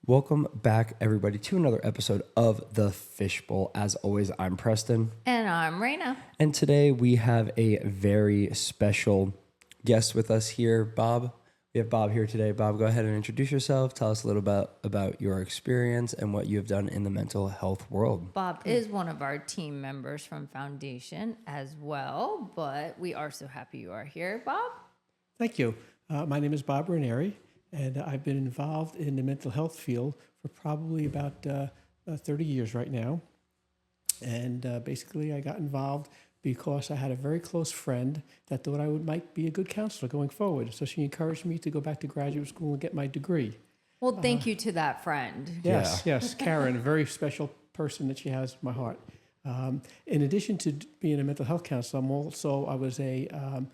Welcome back, everybody, to another episode of the Fishbowl. As always, I'm Preston. And I'm Rayna. And today we have a very special guest with us here, Bob. We have Bob here today. Bob, go ahead and introduce yourself. Tell us a little about your experience and what you have done in the mental health world. Bob is one of our team members from Foundation as well, but we are so happy you are here, Bob. Thank you. My name is Bob Ranieri, and I've been involved in the mental health field for probably about 30 years right now. And basically, I got involved because I had a very close friend that thought might be a good counselor going forward. So she encouraged me to go back to graduate school and get my degree. Well, thank you to that friend. Yes, Karen, a very special person that she has in my heart. In addition to being a mental health counselor, I was a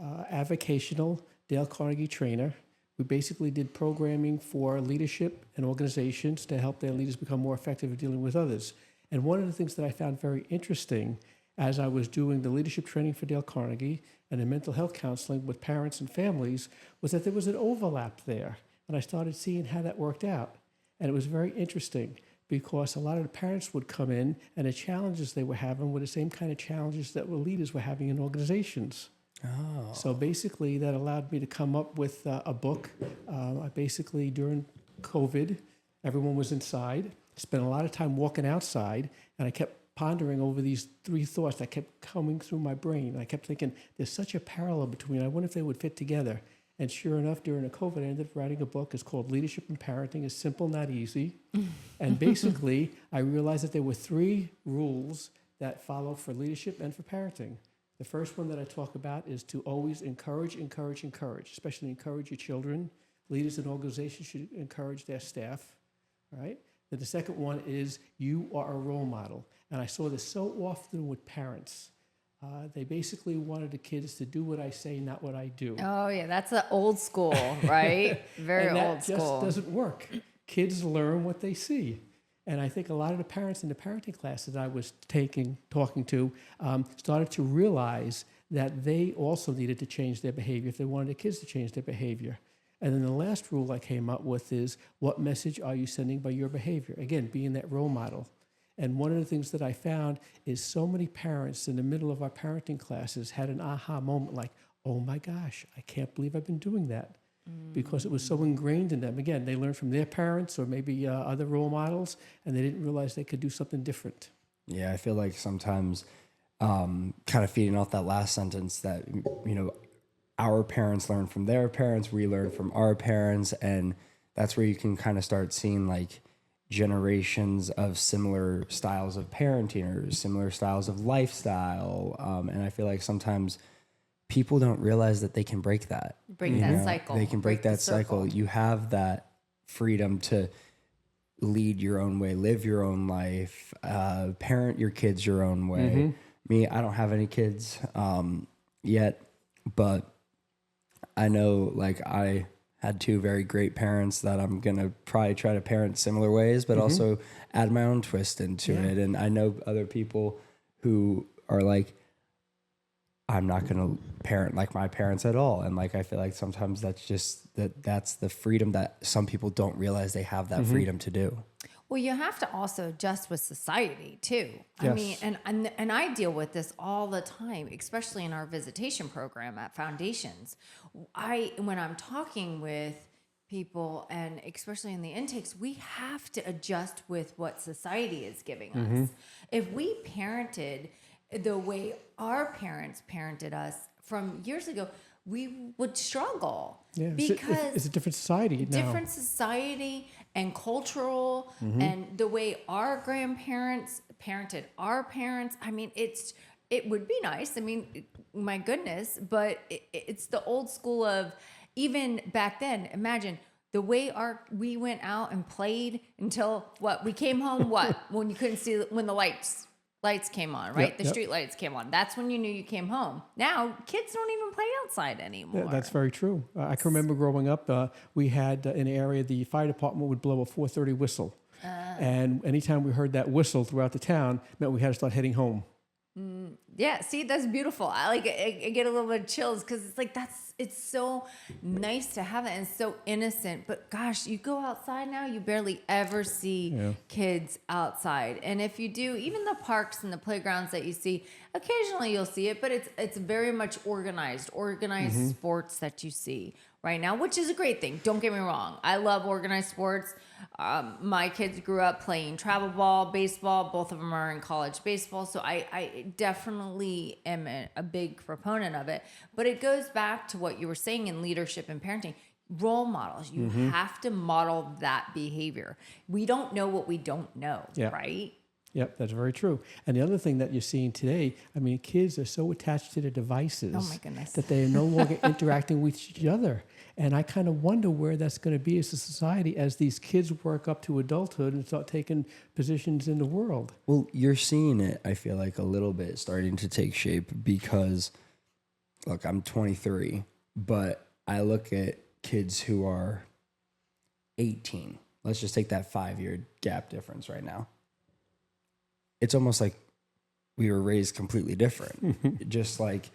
avocational Dale Carnegie trainer. We basically did programming for leadership and organizations to help their leaders become more effective at dealing with others. And one of the things that I found very interesting as I was doing the leadership training for Dale Carnegie and the mental health counseling with parents and families was that there was an overlap there. And I started seeing how that worked out. And it was very interesting because a lot of the parents would come in and the challenges they were having were the same kind of challenges that the leaders were having in organizations. Oh. So basically, that allowed me to come up with a book. I basically, during COVID, everyone was inside, spent a lot of time walking outside, and I kept pondering over these three thoughts that kept coming through my brain. I kept thinking, there's such a parallel between, I wonder if they would fit together. And sure enough, during the COVID, I ended up writing a book. It's called Leadership and Parenting is Simple, Not Easy. And basically, I realized that there were three rules that follow for leadership and for parenting. The first one that I talk about is to always encourage, especially encourage your children. Leaders and organizations should encourage their staff, right? Then the second one is you are a role model. And I saw this so often with parents. They basically wanted the kids to do what I say, not what I do. Oh, yeah, that's the old school, right? Very and old that school. just doesn't work. Kids learn what they see. And I think a lot of the parents in the parenting classes I was talking to, started to realize that they also needed to change their behavior if they wanted their kids to change their behavior. And then the last rule I came up with is, what message are you sending by your behavior? Again, being that role model. And one of the things that I found is so many parents in the middle of our parenting classes had an aha moment like, oh my gosh, I can't believe I've been doing that. Because it was so ingrained in them. Again, they learned from their parents or maybe other role models, and they didn't realize they could do something different. Yeah, I feel like sometimes kind of feeding off that last sentence that, our parents learn from their parents, we learn from our parents, and that's where you can kind of start seeing like generations of similar styles of parenting or similar styles of lifestyle. And I feel like sometimes people don't realize that they can break that. Cycle. They can break that cycle. You have that freedom to lead your own way, live your own life, parent your kids your own way. Mm-hmm. Me, I don't have any kids yet, but I know like I had two very great parents that I'm going to probably try to parent similar ways, but also add my own twist into it. And I know other people who are like, I'm not going to parent like my parents at all. And like, I feel like sometimes that's the freedom that some people don't realize they have that freedom to do. Well, you have to also adjust with society too. Yes. I mean, and I deal with this all the time, especially in our visitation program at Foundations. When I'm talking with people and especially in the intakes, we have to adjust with what society is giving us. If we parented the way our parents parented us from years ago, we would struggle because it's a different society now. Different society and cultural and the way our grandparents parented our parents. I mean, it would be nice. I mean, my goodness, but it's the old school of even back then. Imagine the way we went out and played until we came home, when you couldn't see, when the lights came on, right? The street lights came on. That's when you knew you came home. Now, kids don't even play outside anymore. Yeah, that's very true. I can remember growing up, we had in the area, the fire department would blow a 4:30 whistle. And anytime we heard that whistle throughout the town, meant we had to start heading home. Yeah, see, that's beautiful. I get a little bit of chills because it's like it's so nice to have that and it's so innocent. But gosh, you go outside now, you barely ever see kids outside. And if you do, even the parks and the playgrounds that you see, occasionally you'll see it, but it's very much organized sports that you see right now, which is a great thing. Don't get me wrong. I love organized sports. My kids grew up playing travel ball, baseball. Both of them are in college baseball. So I definitely am a big proponent of it. But it goes back to what you were saying in leadership and parenting. Role models. You have to model that behavior. We don't know what we don't know, right? Yep, that's very true. And the other thing that you're seeing today, I mean, kids are so attached to their devices that they are no longer interacting with each other. And I kind of wonder where that's going to be as a society as these kids work up to adulthood and start taking positions in the world. Well, you're seeing it, I feel like, a little bit starting to take shape because, look, I'm 23, but I look at kids who are 18. Let's just take that 5-year gap difference right now. It's almost like we were raised completely different. Just like,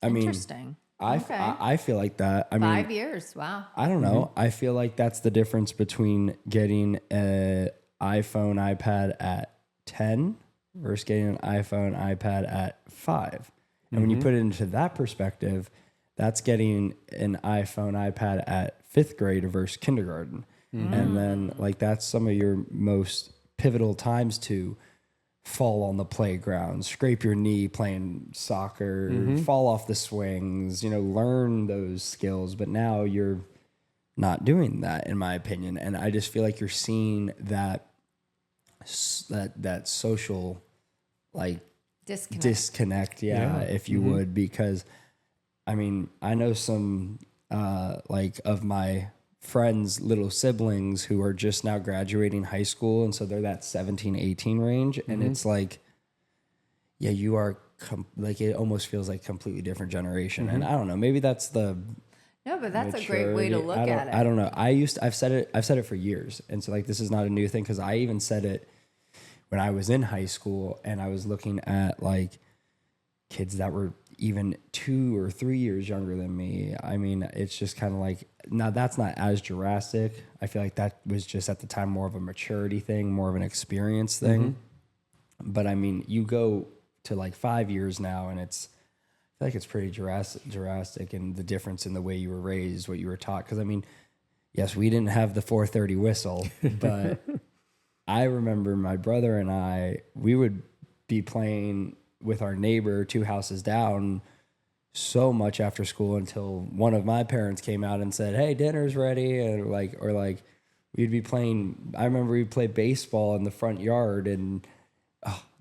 I mean, Interesting. I feel like that. I mean, 5 years. Wow. I don't know. I feel like that's the difference between getting an iPhone, iPad at 10 versus getting an iPhone, iPad at 5. And when you put it into that perspective, that's getting an iPhone, iPad at 5th grade versus kindergarten. And then like that's some of your most pivotal times to fall on the playground, scrape your knee playing soccer, fall off the swings, learn those skills. But now you're not doing that, in my opinion. And I just feel like you're seeing that social like disconnect, if you would, because I mean, I know some like of my friends' little siblings who are just now graduating high school. And so they're that 17, 18 range. And it's like, yeah, you are like, it almost feels like completely different generation. And I don't know, maybe that's the but that's a great way to look at it. I don't know. I've said it for years. And so like, this is not a new thing. Cause I even said it when I was in high school and I was looking at like kids that were even 2 or 3 years younger than me. I mean, it's just kind of like, now that's not as drastic. I feel like that was just at the time more of a maturity thing, more of an experience thing. But I mean, you go to like 5 years now and I feel like it's pretty drastic in the difference in the way you were raised, what you were taught. Cause I mean, yes, we didn't have the 4:30 whistle, but I remember my brother and we would be playing with our neighbor 2 houses down so much after school until one of my parents came out and said, "Hey, dinner's ready." And or we'd be playing. I remember we'd play baseball in the front yard, and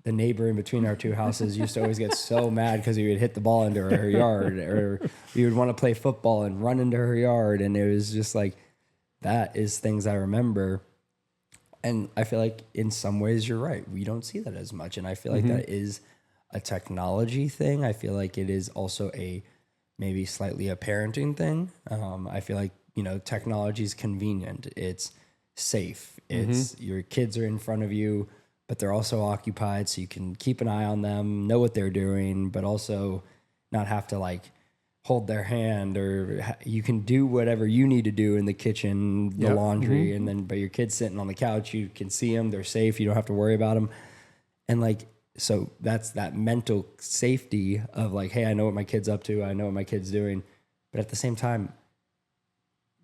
the neighbor in between our 2 houses used to always get so mad because he would hit the ball into her yard, or we would want to play football and run into her yard. And it was just like, that is things I remember. And I feel like in some ways you're right. We don't see that as much. And I feel like that is a technology thing. I feel like it is also maybe slightly a parenting thing. I feel like, technology is convenient. It's safe. It's your kids are in front of you, but they're also occupied. So you can keep an eye on them, know what they're doing, but also not have to like hold their hand, or you can do whatever you need to do in the kitchen, the laundry, and then, but your kid's sitting on the couch, you can see them, they're safe. You don't have to worry about them. And like, so that's that mental safety of like, hey, I know what my kid's up to. I know what my kid's doing. But at the same time,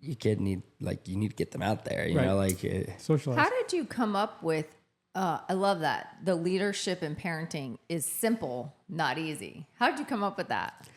you need to get them out there, you know, like socialize. How did you come up with, I love that. The leadership in parenting is simple, not easy. How did you come up with that?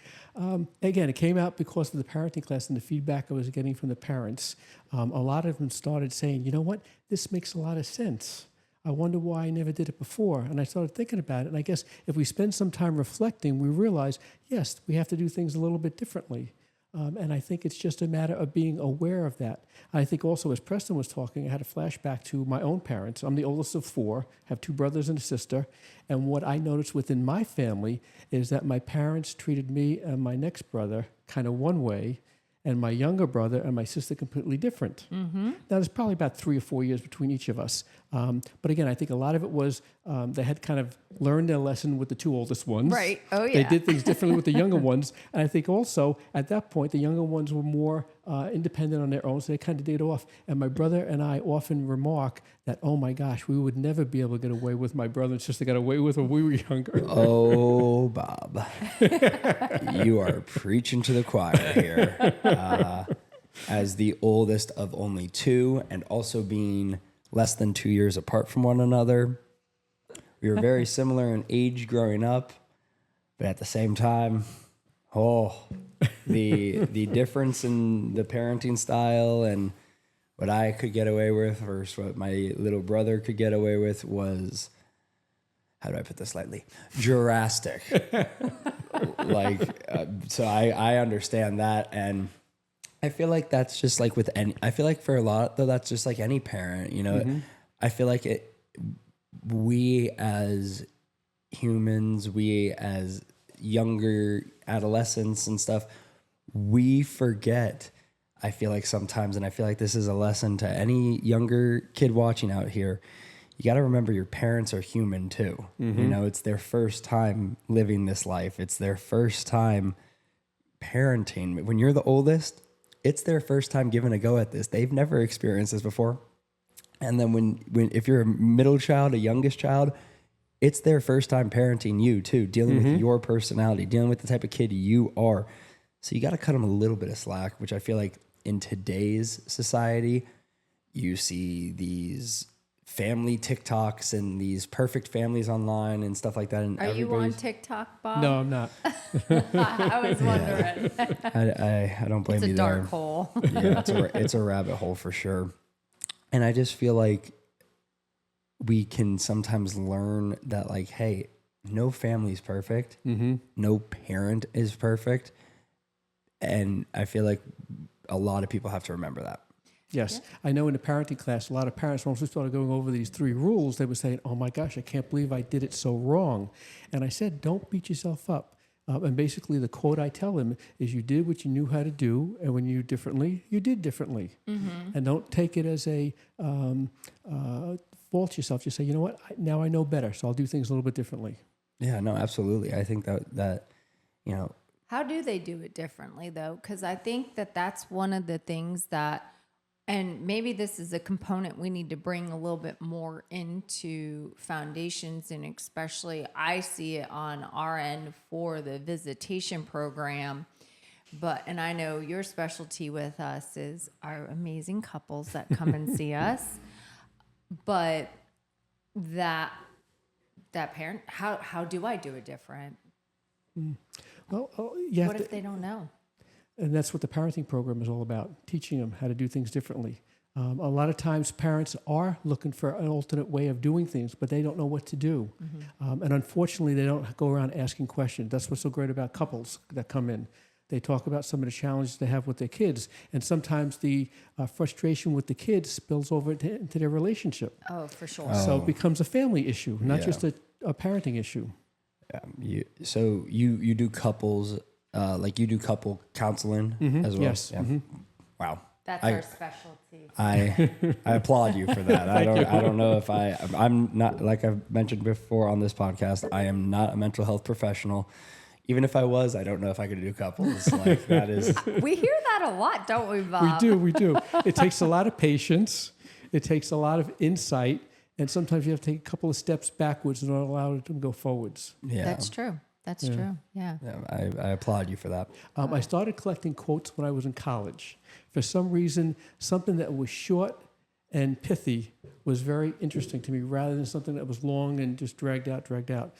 Again, it came out because of the parenting class and the feedback I was getting from the parents. A lot of them started saying, you know what, this makes a lot of sense. I wonder why I never did it before. And I started thinking about it. And I guess if we spend some time reflecting, we realize, yes, we have to do things a little bit differently. And I think it's just a matter of being aware of that. I think also, as Preston was talking, I had a flashback to my own parents. I'm the oldest of 4, have 2 brothers and a sister. And what I noticed within my family is that my parents treated me and my next brother kind of one way, and my younger brother and my sister completely different. Now, there's probably about 3 or 4 years between each of us. But again, I think a lot of it was they had kind of learned their lesson with the 2 oldest ones. Right. Oh, They yeah. did things differently with the younger ones. And I think also at that point, the younger ones were more independent on their own, so they kind of did off. And my brother and I often remark that, oh my gosh, we would never be able to get away with my brother and sister got away with when we were younger. Oh, Bob, you are preaching to the choir here. As the oldest of only 2 and also being less than 2 years apart from one another, we were very similar in age growing up, but at the same time, the difference in the parenting style and what I could get away with versus what my little brother could get away with was, how do I put this lightly, drastic. So I understand that, and I feel like that's just like with any. I feel like for a lot though, that's just like any parent. You know, I feel like we as humans, we as younger adolescents and stuff, we forget. I feel like sometimes, and I feel like this is a lesson to any younger kid watching out here. You got to remember your parents are human too. You know, it's their first time living this life. It's their first time parenting. When you're the oldest, it's their first time giving a go at this. They've never experienced this before. And then when if you're a middle child, a youngest child, it's their first time parenting you too, dealing with your personality, dealing with the type of kid you are. So you got to cut them a little bit of slack, which I feel like in today's society, you see these family TikToks and these perfect families online and stuff like that. And Are you on TikTok, Bob? No, I'm not. I was wondering. I don't blame It's you a there. dark hole. Yeah, it's a rabbit hole for sure. And I just feel like we can sometimes learn that, like, hey, no family is perfect. No parent is perfect. And I feel like a lot of people have to remember that. Yes. I know in the parenting class, a lot of parents, once we started going over these 3 rules, they were saying, oh my gosh, I can't believe I did it so wrong. And I said, don't beat yourself up. And basically the quote I tell them is, you did what you knew how to do, and when you knew differently, you did differently. And don't take it as a fault yourself. Just say, you know what, now I know better, so I'll do things a little bit differently. Yeah, no, absolutely. I think that you know. How do they do it differently, though? Because I think that that's one of the things that, and maybe this is a component we need to bring a little bit more into foundations, and especially I see it on our end for the visitation program. And I know your specialty with us is our amazing couples that come and see us. But that parent, how do I do it different? Well, What if they don't know? And that's what the parenting program is all about, teaching them how to do things differently. A lot of times parents are looking for an alternate way of doing things, but they don't know what to do. And unfortunately, they don't go around asking questions. That's what's so great about couples that come in. They talk about some of the challenges they have with their kids. And sometimes the frustration with the kids spills over into their relationship. Oh, for sure. So it becomes a family issue, not Yeah. just a parenting issue. So you do couples, like you do couple counseling as well. Yes. Yeah. Wow. That's our specialty. I applaud you for that. I don't know if I'm not, like I've mentioned before on this podcast, I am not a mental health professional. Even if I was, I don't know if I could do couples. Like that is. We hear that a lot, don't we, Bob? We do. It takes a lot of patience. It takes a lot of insight. And sometimes you have to take a couple of steps backwards in order to allow it to go forwards. Yeah. That's true. That's true. Yeah. I applaud you for that. I started collecting quotes when I was in college. For some reason, something that was short and pithy was very interesting to me rather than something that was long and just dragged out.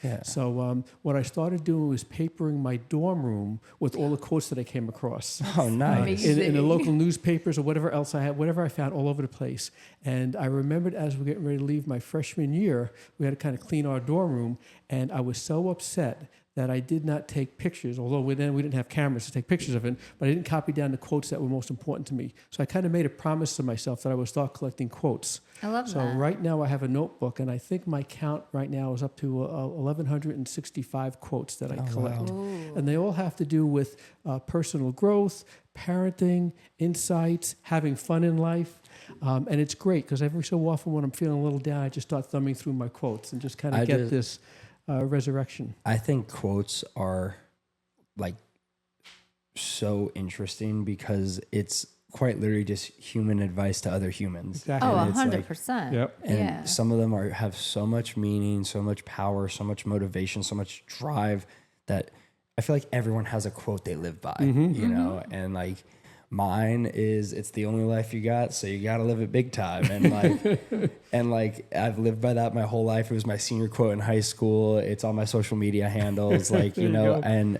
Yeah. So what I started doing was papering my dorm room with all the quotes that I came across. Oh, nice. In the local newspapers or whatever else I had, whatever I found all over the place. And I remembered as we were getting ready to leave my freshman year, we had to kind of clean our dorm room. And I was so upset that I did not take pictures, although we didn't have cameras to take pictures of it, but I didn't copy down the quotes that were most important to me. So I kind of made a promise to myself that I would start collecting quotes. I love So that. right now I have a notebook, and I think my count right now is up to 1,165 quotes that I collect. Ooh. And they all have to do with personal growth, parenting, insights, having fun in life. And it's great because every so often when I'm feeling a little down, I just start thumbing through my quotes and just kind of get this resurrection. I think quotes are like so interesting because it's quite literally just human advice to other humans. Exactly. Oh, And it's like- 100%. Yep. And Yeah. some of them have so much meaning, so much power, so much motivation, so much drive that I feel like everyone has a quote they live by, you know? And like mine is, it's the only life you got, so you got to live it big time. And like, I've lived by that my whole life. It was my senior quote in high school. It's on my social media handles, like, you know, go. and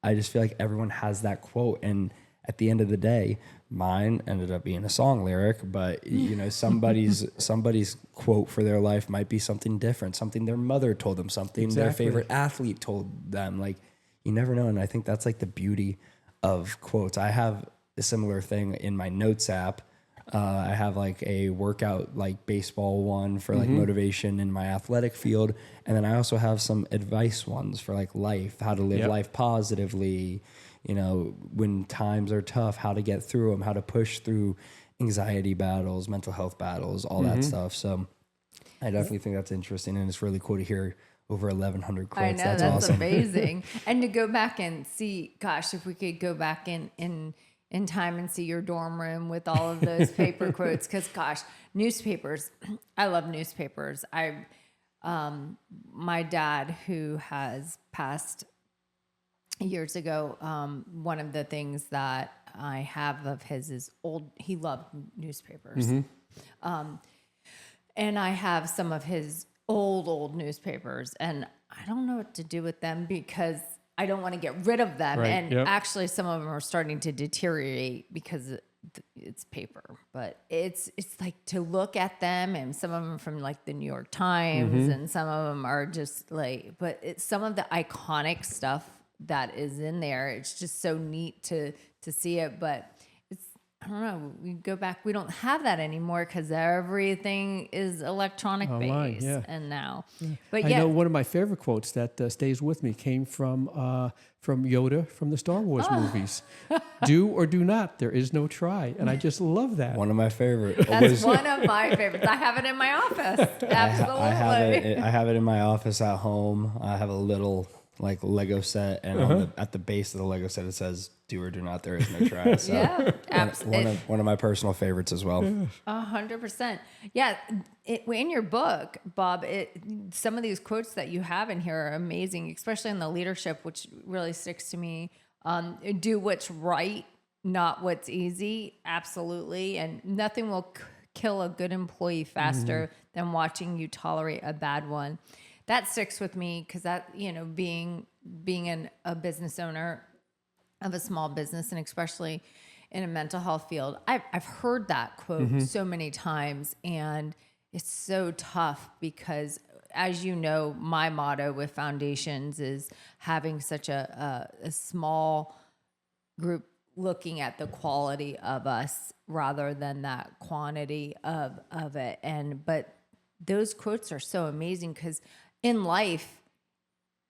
I just feel like everyone has that quote. And at the end of the day, mine ended up being a song lyric, but you know, somebody's quote for their life might be something different, something their mother told them, something their Exactly. favorite athlete told them. Like, you never know. And I think that's like the beauty of quotes. I have a similar thing in my notes app. I have like a workout, like baseball one for like motivation in my athletic field. And then I also have some advice ones for like life, how to live Yep. life positively, you know, when times are tough, how to get through them, how to push through anxiety battles, mental health battles, all that stuff. So I definitely think that's interesting. And it's really cool to hear over 1,100 quotes. I know, that's that's awesome. amazing. And to go back and see, gosh, if we could go back in time and see your dorm room with all of those paper quotes, because gosh, newspapers, I love newspapers. My dad, who has passed years ago, one of the things that I have of his is he loved newspapers. And I have some of his old newspapers, and I don't know what to do with them because I don't want to get rid of them. Right, And yep. actually some of them are starting to deteriorate because it's paper, but it's like to look at them, and some of them from like the New York Times and some of them are just like, but it's some of the iconic stuff that is in there. It's just so neat to see it, but I don't know. We go back. We don't have that anymore because everything is electronic Online, based, yeah. and now. But I yeah, know one of my favorite quotes that stays with me came from Yoda from the Star Wars movies. Do or do not. There is no try. And I just love that. One of my favorite. that's one of my favorites. I have it in my office. Absolutely. I have it in my office at home. I have a little like Lego set, and at the base of the Lego set it says "Do or do not. There is no try." So Yeah, absolutely. one of my personal favorites as well. 100%. Yeah. In your book, Bob, some of these quotes that you have in here are amazing, especially in the leadership, which really sticks to me. Do what's right, not what's easy. Absolutely. And nothing will kill a good employee faster than watching you tolerate a bad one. That sticks with me because that, you know, being a business owner of a small business, and especially in a mental health field, I've heard that quote so many times, and it's so tough because, as you know, my motto with foundations is having such a small group looking at the quality of us rather than that quantity of it. But those quotes are so amazing because in life,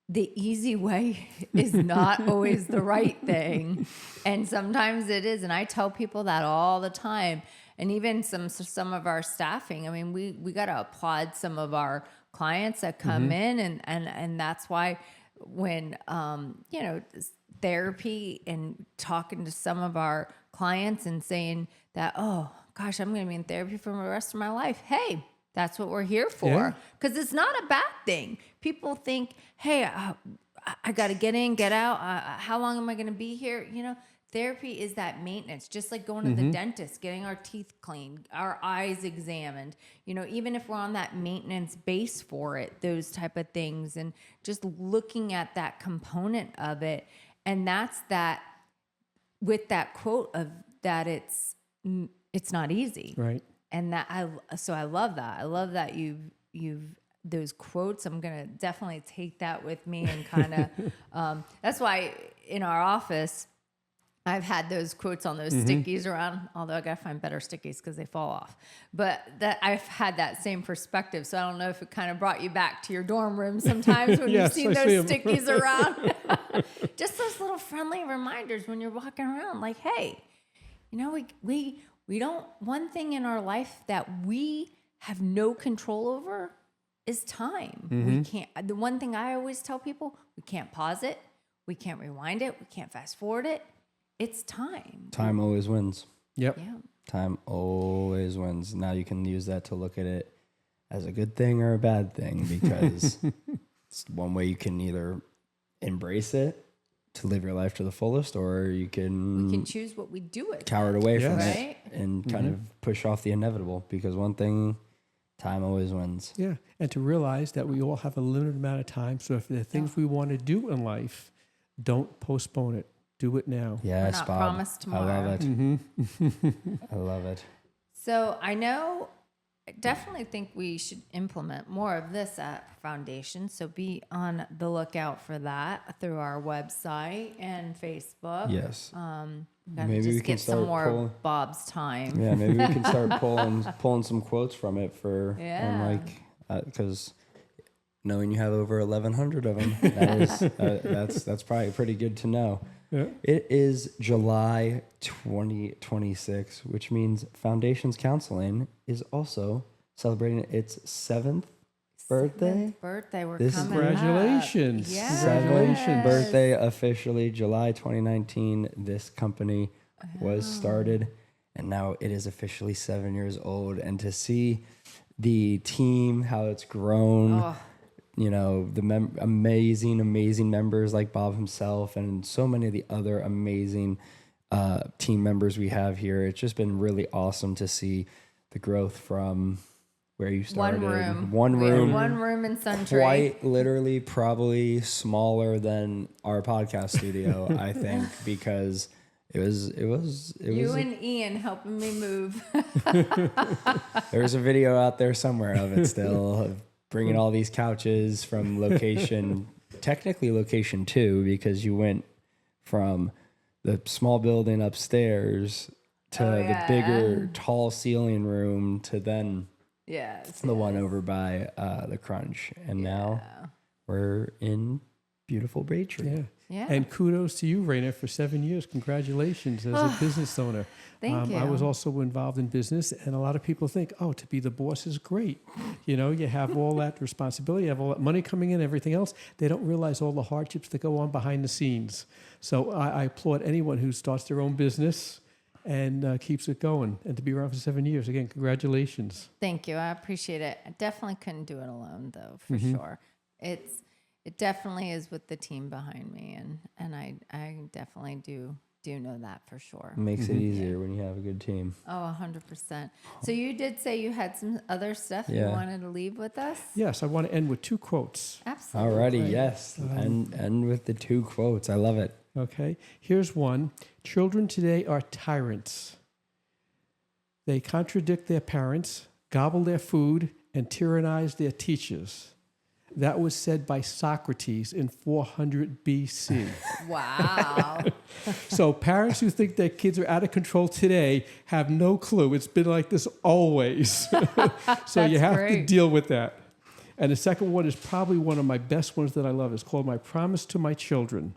the easy way is not always the right thing. And sometimes it is. And I tell people that all the time. And even some of our staffing, I mean, we got to applaud some of our clients that come in. And that's why when, you know, therapy and talking to some of our clients and saying that, oh gosh, I'm going to be in therapy for the rest of my life. Hey, that's what we're here for. Because it's not a bad thing. People think, hey, I got to get in, get out. How long am I going to be here? You know, therapy is that maintenance, just like going to the dentist, getting our teeth cleaned, our eyes examined. You know, even if we're on that maintenance base for it, those type of things, and just looking at that component of it. And that's that with that quote of that it's not easy. Right. And that I love that. I love that you've those quotes. I'm going to definitely take that with me and kind of, that's why in our office, I've had those quotes on those stickies around, although I got to find better stickies because they fall off. But that I've had that same perspective. So I don't know if it kind of brought you back to your dorm room sometimes when Yes, you've seen I those see 'em. stickies around. Just those little friendly reminders when you're walking around like, hey, you know, we don't, one thing in our life that we have no control over is time. We can't, the one thing I always tell people, we can't pause it. We can't rewind it. We can't fast forward it. It's time. Time always wins. Yep. Yeah. Time always wins. Now you can use that to look at it as a good thing or a bad thing, because it's one way you can either embrace it to live your life to the fullest, or you We can can choose what we do with cower it away from Yes. it Right? and kind of push off the inevitable, because one thing, time always wins. Yeah. And to realize that we all have a limited amount of time. So if there are things we want to do in life, don't postpone it. Do it now. Yes, not Bob. promised I love tomorrow. it. I love it. So I definitely think we should implement more of this at Foundation. So be on the lookout for that through our website and Facebook. Yes. Gotta Maybe just we can get some start more pulling- Bob's time. Yeah, maybe we can start pulling some quotes from it for Yeah. because knowing you have over 1,100 of them, that is that's probably pretty good to know. Yeah. It is July 2026, which means Foundations Counseling is also celebrating its 7th birthday. Birthday. We're This is- coming up. Congratulations. Yes. Congratulations. Birthday officially July 2019. This company was started, and now it is officially 7 years old. And to see the team, how it's grown, Oh. you know, the amazing members like Bob himself, and so many of the other amazing team members we have here. It's just been really awesome to see the growth from where you started. One room. One We had room. one room in Suntree. Quite literally, probably smaller than our podcast studio, I think, because it was. You and Ian helping me move. There's a video out there somewhere of it still, of bringing all these couches from technically location 2, because you went from the small building upstairs to the bigger tall ceiling room to then Yes. the one over by the Crunch. And now we're in beautiful Braintree. Yeah. Yeah. And kudos to you, Rayna, for 7 years. Congratulations as a business owner. Thank I was you. also involved in business, and a lot of people think, oh, to be the boss is great. You know, you have all that responsibility, you have all that money coming in, everything else. They don't realize all the hardships that go on behind the scenes. So I applaud anyone who starts their own business and keeps it going. And to be around for 7 years, again, congratulations. Thank you. I appreciate it. I definitely couldn't do it alone, though, for sure. It definitely is with the team behind me, and I definitely do know that for sure. Makes it easier when you have a good team. Oh, 100%. So you did say you had some other stuff you Yeah. wanted to leave with us? Yes, I want to end with 2 quotes. Absolutely. Alrighty, yes. And with the 2 quotes. I love it. Okay, here's one. Children today are tyrants. They contradict their parents, gobble their food, and tyrannize their teachers. That was said by Socrates in 400 BC. Wow. So parents who think their kids are out of control today have no clue. It's been like this always. So you That's have to great. deal with that. And the second one is probably one of my best ones that I love. It's called My Promise to My Children.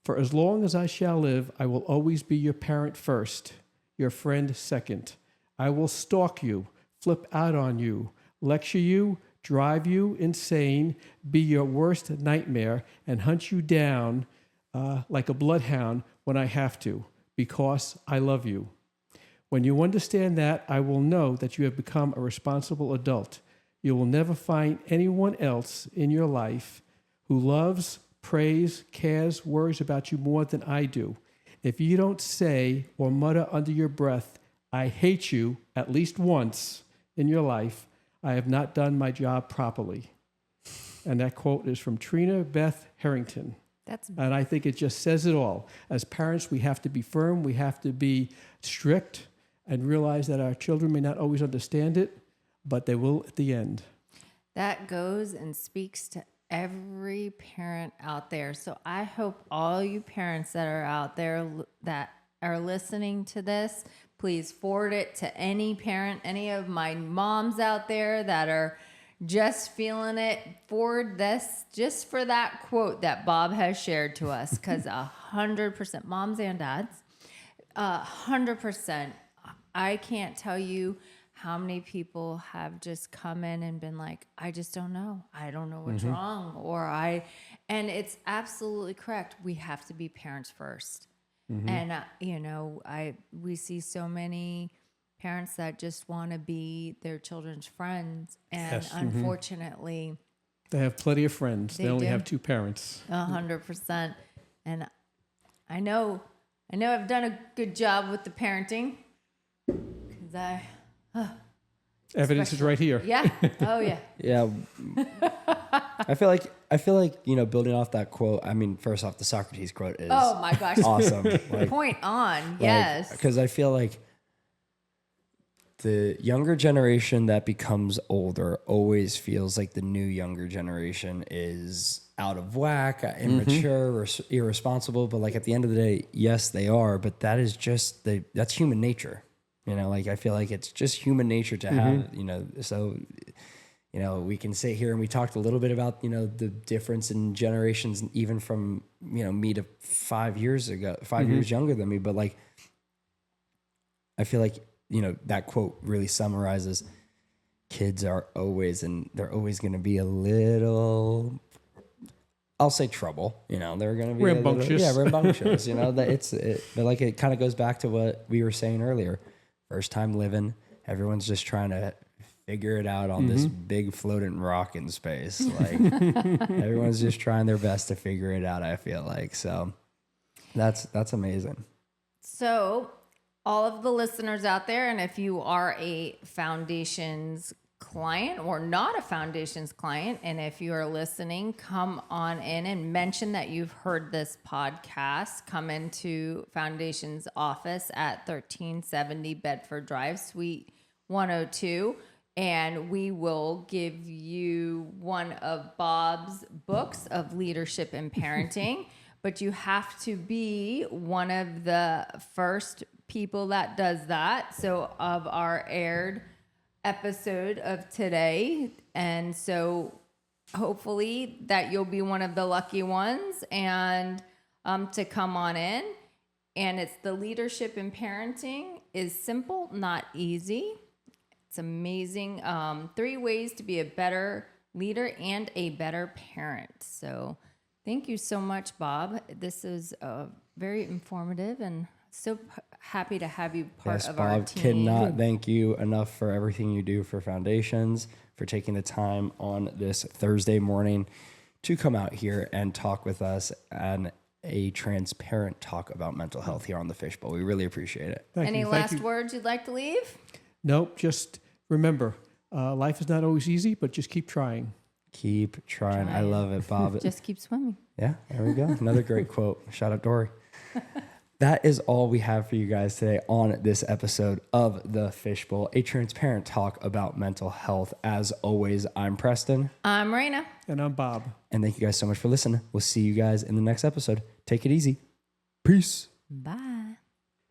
For as long as I shall live, I will always be your parent first, your friend second. I will stalk you, flip out on you, lecture you, drive you insane, be your worst nightmare, and hunt you down like a bloodhound when I have to, because I love you. When you understand that, I will know that you have become a responsible adult. You will never find anyone else in your life who loves, prays, cares, worries about you more than I do. If you don't say or mutter under your breath, I hate you, at least once in your life, I have not done my job properly. And that quote is from Trina Beth Harrington. And I think it just says it all. As parents, we have to be firm, we have to be strict, and realize that our children may not always understand it, but they will at the end. That goes and speaks to every parent out there. So I hope all you parents that are out there that are listening to this, please forward it to any parent, any of my moms out there that are just feeling it. Forward this just for that quote that Bob has shared to us, because 100%, moms and dads, 100%, I can't tell you how many people have just come in and been like, I just don't know. I don't know what's wrong. And it's absolutely correct. We have to be parents first. And, we see so many parents that just want to be their children's friends. And unfortunately, they have plenty of friends. They only do. have 2 parents. 100%. And I know I've done a good job with the parenting, because Evidence is right here. yeah. Oh yeah. Yeah. I feel like, building off that quote, I mean, first off, the Socrates quote is Oh my gosh. awesome. Like, Point on. Yes. Because I feel like the younger generation that becomes older always feels like the new younger generation is out of whack, immature, or irresponsible. But like at the end of the day, yes, they are. But that is just that's human nature. I feel like it's just human nature to have, so, we can sit here and we talked a little bit about, the difference in generations, even from, me to 5 years ago, 5 years younger than me. But like, I feel like, that quote really summarizes kids are always, and they're always going to be a little, I'll say trouble, they're going to be rambunctious. Rambunctious, but like, it kind of goes back to what we were saying earlier. First time living, everyone's just trying to figure it out on this big floating rock in space. Like everyone's just trying their best to figure it out, I feel like. So that's amazing. So all of the listeners out there, and if you are a Foundations client or not a Foundations client, and if you are listening, come on in and mention that you've heard this podcast. Come into Foundations office at 1370 Bedford Drive, Suite 102, and we will give you one of Bob's books of leadership and parenting. But you have to be one of the first people that does that. So of our aired episode of today, and so hopefully that you'll be one of the lucky ones and to come on in. And it's the leadership in parenting is simple, not easy. It's amazing. 3 ways to be a better leader and a better parent. So thank you so much, Bob. This is very informative, and so happy to have you part of our team. Cannot thank you enough for everything you do for Foundations, for taking the time on this Thursday morning to come out here and talk with us and a transparent talk about mental health here on the Fishbowl. We really appreciate it. Any last words you'd like to leave? Nope. Just remember, life is not always easy, but just keep trying. Keep trying. I love it, Bob. Just keep swimming. Yeah, there we go. Another great quote. Shout out Dory. That is all we have for you guys today on this episode of The Fishbowl, a transparent talk about mental health. As always, I'm Preston. I'm Rayna. And I'm Bob. And thank you guys so much for listening. We'll see you guys in the next episode. Take it easy. Peace. Bye.